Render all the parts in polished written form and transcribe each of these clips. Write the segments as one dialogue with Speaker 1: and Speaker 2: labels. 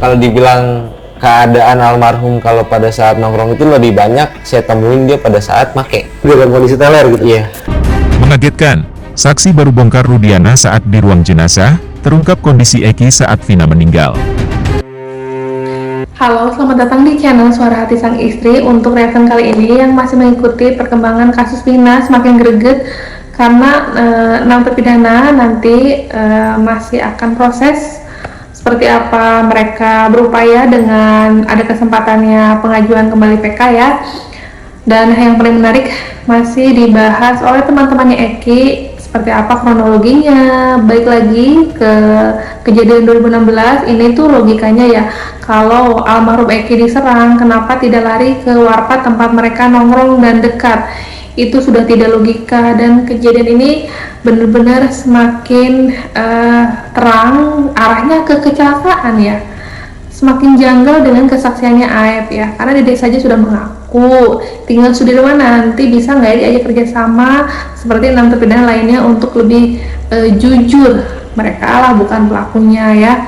Speaker 1: Kalau dibilang keadaan almarhum kalau pada saat nongkrong itu lebih banyak saya temuin dia pada saat make.
Speaker 2: Dia dalam kondisi teler gitu?
Speaker 1: Iya.
Speaker 3: Mengagetkan, saksi baru bongkar Rudiana saat di ruang jenazah, terungkap kondisi Eki saat Vina meninggal.
Speaker 4: Halo, selamat datang di channel Suara Hati Sang Istri. Untuk reaction kali ini yang masih mengikuti perkembangan kasus Vina semakin greget karena 6 terpidana nanti masih akan proses seperti apa mereka berupaya dengan ada kesempatannya pengajuan kembali PK ya. Dan yang paling menarik masih dibahas oleh teman-temannya Eki seperti apa kronologinya. Baik lagi ke kejadian 2016 ini tuh logikanya ya, kalau almarhum Eki diserang kenapa tidak lari ke warpat tempat mereka nongkrong dan dekat. Itu sudah tidak logika, dan kejadian ini benar-benar semakin terang arahnya ke kecelakaan ya. Semakin janggal dengan kesaksiannya Aep ya, karena Dedek saja sudah mengaku. Tinggal Sudirman nanti bisa nggak diajak kerjasama seperti 6 terpidana lainnya untuk lebih jujur, mereka lah bukan pelakunya ya.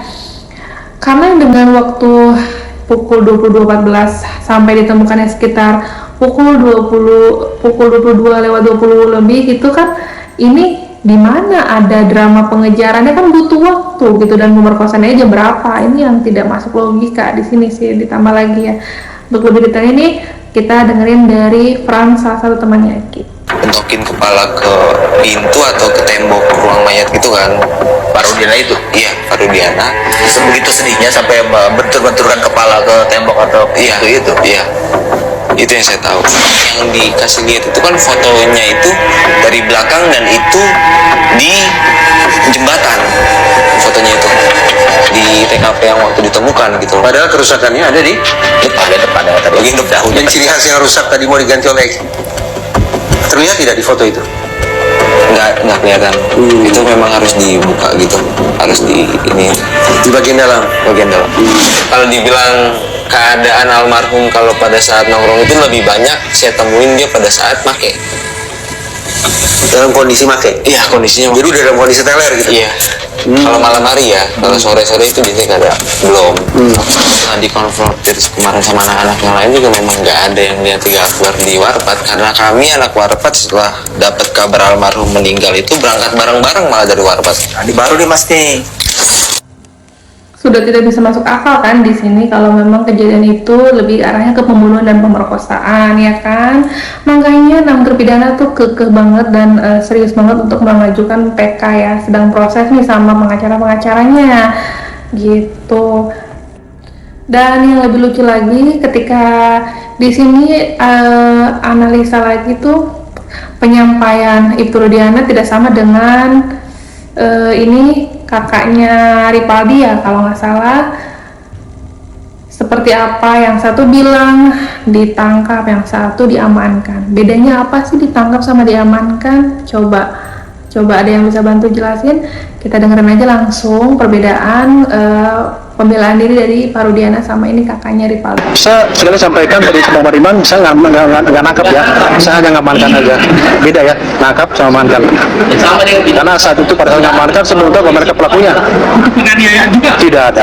Speaker 4: Karena dengan waktu pukul 22.14 sampai ditemukannya sekitar pukul 22:20 lebih gitu kan, ini di mana ada drama pengejarannya, kan butuh waktu gitu, dan pemerkosaannya jam berapa, ini yang tidak masuk logika di sini sih. Ditambah lagi ya, untuk lebih detail ini kita dengerin dari Frans, salah satu temannya Eki.
Speaker 5: Bentokin kepala ke pintu atau ke tembok ruang mayat gitu kan. Pak Rudiana itu? Iya, Pak Rudiana. Sebegitu sedihnya sampai bentur-benturkan kepala ke tembok atau iya, itu? Iya. Itu yang saya tahu. Yang dikasih lihat itu kan fotonya itu dari belakang dan itu di jembatan. Fotonya itu di TKP yang waktu ditemukan gitu.
Speaker 2: Padahal kerusakannya ada di
Speaker 5: depan tadi. Bagian depan.
Speaker 2: Dan ciri khas yang rusak tadi mau diganti oleh Eki, terlihat tidak di foto itu?
Speaker 5: Nggak kelihatan. Itu memang harus dibuka gitu, harus di
Speaker 2: bagian dalam.
Speaker 1: Kalau dibilang keadaan almarhum kalau pada saat nongkrong itu lebih banyak saya temuin dia pada saat make.
Speaker 2: Dalam kondisi make?
Speaker 1: Iya, kondisinya.
Speaker 2: Jadi udah dalam kondisi teler gitu?
Speaker 1: Iya. Kalau malam hari ya, kalau sore-sore itu biasanya ada belum. Nah, dikonfrontir kemarin sama anak-anak yang lain juga memang nggak ada yang lihat tiga Akbar di warpat, karena kami anak warpat setelah dapat kabar almarhum meninggal itu berangkat bareng-bareng malah dari warpat.
Speaker 2: Ini baru nih mas nih.
Speaker 4: Sudah tidak bisa masuk akal kan di sini kalau memang kejadian itu lebih arahnya ke pembunuhan dan pemerkosaan ya kan. Makanya 6 terpidana tuh kekeh banget dan serius banget untuk mengajukan PK ya, sedang proses nih sama pengacaranya gitu. Dan yang lebih lucu lagi ketika di sini analisa lagi tuh penyampaian Ibtu Rudiana tidak sama dengan ini kakaknya Ripaldi ya kalau nggak salah. Seperti apa, yang satu bilang ditangkap, yang satu diamankan. Bedanya apa sih ditangkap sama diamankan? Coba ada yang bisa bantu jelasin? Kita dengerin aja langsung perbedaan pembelaan diri dari Pak Rudiana sama ini kakaknya Ripaldi.
Speaker 6: Saya sekali sampaikan tadi Bang Mariman, saya nggak nangkap ya, saya hanya ngamankan aja. Beda ya, nangkap sama amankan. Karena saat itu pada saat ngamankan sebelum tahu mereka pelakunya. Tidak ada.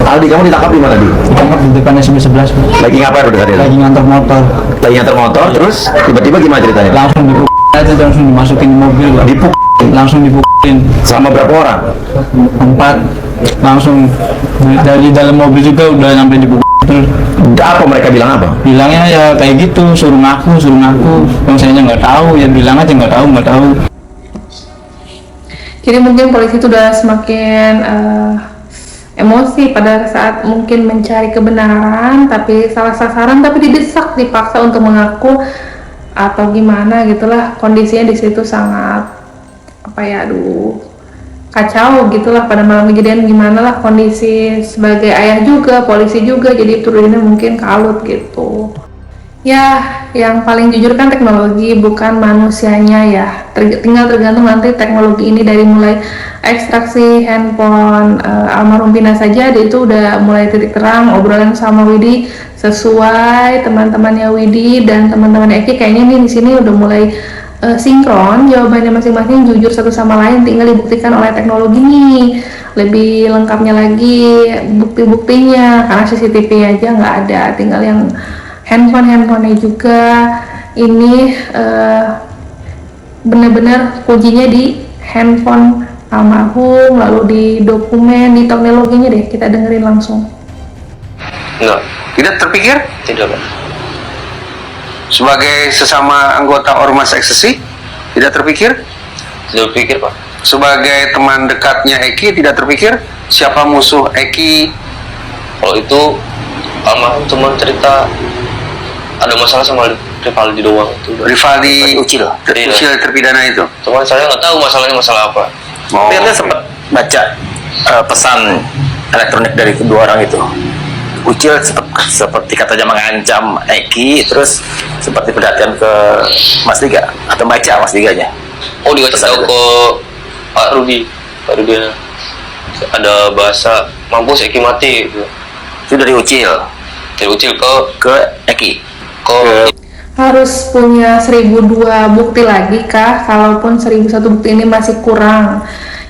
Speaker 2: Aldi, kamu ditangkap di mana di?
Speaker 7: Ditangkap di depan SB11.
Speaker 2: Lagi ngapain udah tadi?
Speaker 7: Lagi ngantor motor.
Speaker 2: Terus tiba-tiba gimana ceritanya?
Speaker 7: Langsung dipukul aja, langsung dimasukin mobil. Langsung dipukulin.
Speaker 2: Sama berapa orang?
Speaker 7: 4. Langsung dari dalam mobil juga udah sampai dipukul. Terus
Speaker 2: Apa mereka bilang apa?
Speaker 7: bilangnya ya kayak gitu, suruh ngaku. Yang saya nggak tahu, ya bilang aja nggak tahu.
Speaker 4: Jadi mungkin polisi itu udah semakin emosi pada saat mungkin mencari kebenaran, tapi salah sasaran, tapi didesak, dipaksa untuk mengaku atau gimana gitulah. Kondisinya di situ sangat kacau gitulah pada malam kejadian. Gimana lah kondisi sebagai ayah juga, polisi juga, jadi turunnya mungkin kalut gitu ya. Yang paling jujur kan teknologi, bukan manusianya ya. Tinggal tergantung nanti teknologi ini, dari mulai ekstraksi handphone almarhum Vina saja itu udah mulai titik terang. Obrolan sama Widi sesuai teman-temannya Widi dan teman-teman Eki kayaknya nih di sini udah mulai sinkron, jawabannya masing-masing jujur satu sama lain, tinggal dibuktikan oleh teknologi nih. Lebih lengkapnya lagi bukti-buktinya, karena CCTV aja nggak ada, tinggal yang handphonenya juga. Ini benar-benar kuncinya di handphone almarhum, lalu di dokumen, di teknologinya deh, kita dengerin langsung.
Speaker 1: Enggak,
Speaker 2: Tidak terpikir?
Speaker 1: tidak Pak.
Speaker 2: Sebagai sesama anggota ormas ekstasi, tidak terpikir?
Speaker 1: Tidak pikir Pak.
Speaker 2: Sebagai teman dekatnya Eki, tidak terpikir siapa musuh Eki?
Speaker 1: Kalau itu almarhum cuma cerita ada masalah sama Rivaldi doang itu.
Speaker 2: Rivaldi
Speaker 5: Ucil.
Speaker 2: Ucil terpidana itu.
Speaker 1: Cuman saya nggak tahu masalahnya masalah apa.
Speaker 2: Oh.
Speaker 5: Tapi Anda sempat baca pesan elektronik dari kedua orang itu. Ucil seperti katanya mengancam Eki, terus seperti perhatian ke Mas Liga atau baca Mas Liganya.
Speaker 1: Oh, dikasih tahu ke Pak Rudiana. Ada bahasa mampus Eki mati gitu.
Speaker 5: Itu dari Ucil
Speaker 1: Dari Ucil
Speaker 5: ke Eki.
Speaker 1: ke
Speaker 4: Harus punya 1002 bukti lagi kah? Kalaupun 1001 bukti ini masih kurang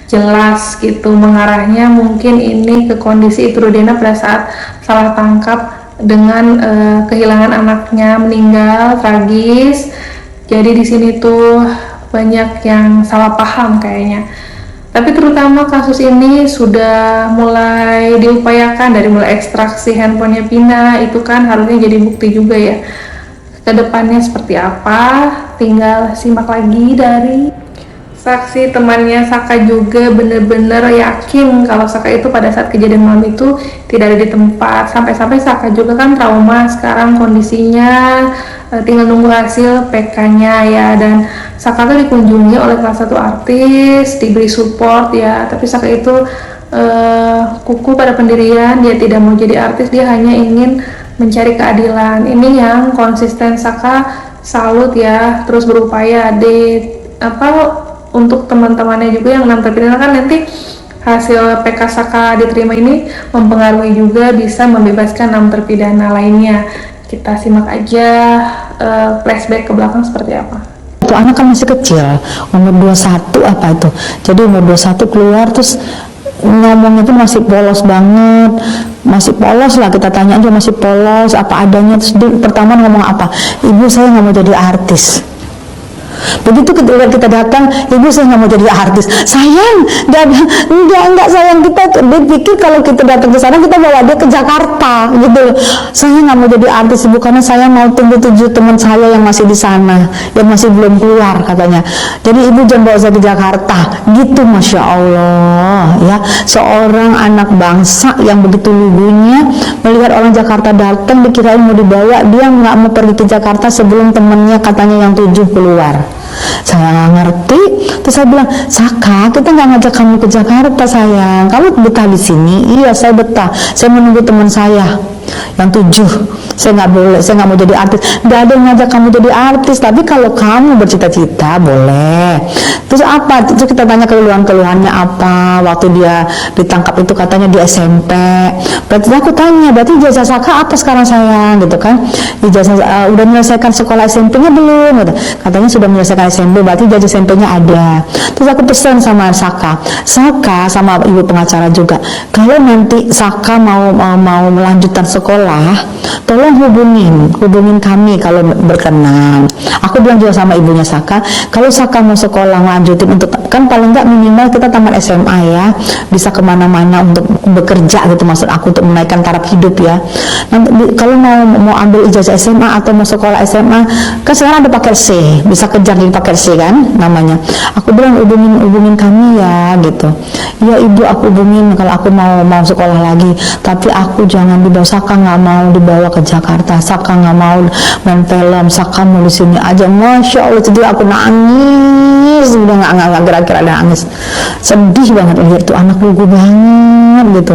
Speaker 4: jelas gitu mengarahnya, mungkin ini ke kondisi Ibu Rudiana pada saat salah tangkap dengan kehilangan anaknya, meninggal tragis. Jadi di sini tuh banyak yang salah paham kayaknya. Tapi terutama kasus ini sudah mulai diupayakan, dari mulai ekstraksi handphonenya Pina, itu kan harusnya jadi bukti juga ya. Kedepannya seperti apa, tinggal simak lagi dari saksi temannya Saka juga bener-bener yakin kalau Saka itu pada saat kejadian malam itu tidak ada di tempat. Sampai-sampai Saka juga kan trauma sekarang kondisinya, tinggal nunggu hasil PK-nya ya. Dan Saka tuh dikunjungi oleh salah satu artis, diberi support ya, tapi Saka itu kukuh pada pendirian, dia tidak mau jadi artis, dia hanya ingin mencari keadilan. Ini yang konsisten Saka salut ya, terus berupaya untuk teman-temannya juga yang 6 terpidana kan nanti hasil PK Saka diterima ini mempengaruhi juga bisa membebaskan 6 terpidana lainnya. Kita simak aja flashback ke belakang seperti apa.
Speaker 8: Itu anak kan masih kecil, umur 21 apa itu. Jadi umur 21 keluar terus ngomongnya tuh masih polos banget, masih polos lah, kita tanya aja masih polos apa adanya. Terus dia pertama ngomong apa, ibu saya nggak mau jadi artis. Begitu kita datang, ibu saya nggak mau jadi artis. Sayang, enggak sayang, dia pikir kalau kita datang ke sana kita bawa dia ke Jakarta gitu loh. Saya nggak mau jadi artis ibu, karena saya mau tunggu 7 teman saya yang masih di sana, yang masih belum keluar katanya. Jadi ibu jangan bawa saya ke Jakarta gitu. Masya Allah ya, seorang anak bangsa yang begitu lugunya melihat orang Jakarta datang dikirain mau dibawa, dia nggak mau pergi ke Jakarta sebelum temennya katanya yang 7 keluar. Saya nggak ngerti, terus saya bilang, Saka, kita nggak ngajak kamu ke Jakarta sayang, kamu betah di sini. Iya saya betah, saya menunggu teman saya yang 7. Saya nggak boleh, saya nggak mau jadi artis. Nggak ada yang ngajak kamu jadi artis, tapi kalau kamu bercita-cita boleh. Terus apa? Terus kita tanya keluhan-keluhannya apa waktu dia ditangkap itu, katanya di SMP. Berarti aku tanya, berarti ijazah Saka apa sekarang sayang gitu kan? Ijazah udah menyelesaikan sekolah SMP-nya belum? Gitu. Katanya sudah menyelesaikan SMP, berarti ijazah SMP-nya ada. Terus aku pesan sama Saka sama ibu pengacara juga, kalau nanti Saka mau melanjutkan sekolah, tolong hubungin kami kalau berkenan. Aku bilang juga sama ibunya Saka, kalau Saka mau sekolah lanjutin, untuk kan paling nggak minimal kita tamat SMA ya, bisa kemana-mana untuk bekerja gitu, maksud aku untuk menaikkan taraf hidup ya. Nanti kalau mau ambil ijazah SMA atau mau sekolah SMA, kan sekarang ada paket C, bisa kejar di paket C kan namanya. Aku bilang hubungin kami ya gitu. Ya ibu, aku hubungin kalau aku mau sekolah lagi, tapi aku jangan dibawa. Saka nggak mau dibawa ke Jakarta, Saka nggak mau main film, Saka mau di sini aja. Masya Allah, jadi aku nangis, udah nggak kira-kira nangis, sedih banget lihat tuh anak lugu banget gitu.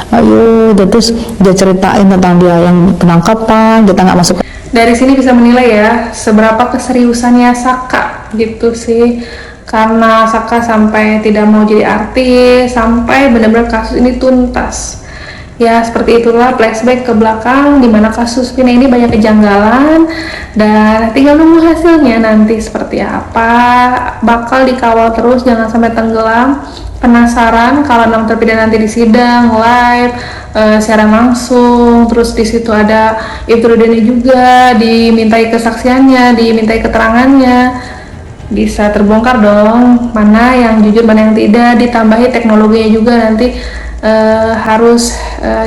Speaker 8: Ayo, terus dia ceritain tentang dia yang penangkapan, kita nggak masuk.
Speaker 4: Dari sini bisa menilai ya seberapa keseriusannya Saka gitu sih, karena Saka sampai tidak mau jadi artis, sampai benar-benar kasus ini tuntas. Ya, seperti itulah flashback ke belakang di mana kasus Vina ini banyak kejanggalan, dan tinggal nunggu hasilnya nanti seperti apa. Bakal dikawal terus, jangan sampai tenggelam. Penasaran kalau 6 terpidana nanti di sidang live, siaran langsung, terus di situ ada Ibtu Rudeni juga, dimintai kesaksiannya, dimintai keterangannya, bisa terbongkar dong mana yang jujur mana yang tidak. Ditambahi teknologinya juga nanti harus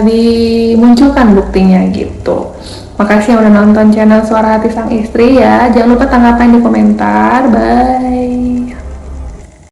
Speaker 4: dimunculkan buktinya gitu. Makasih yang udah nonton channel Suara Hati Sang Istri ya. Jangan lupa tanggapan di komentar. Bye.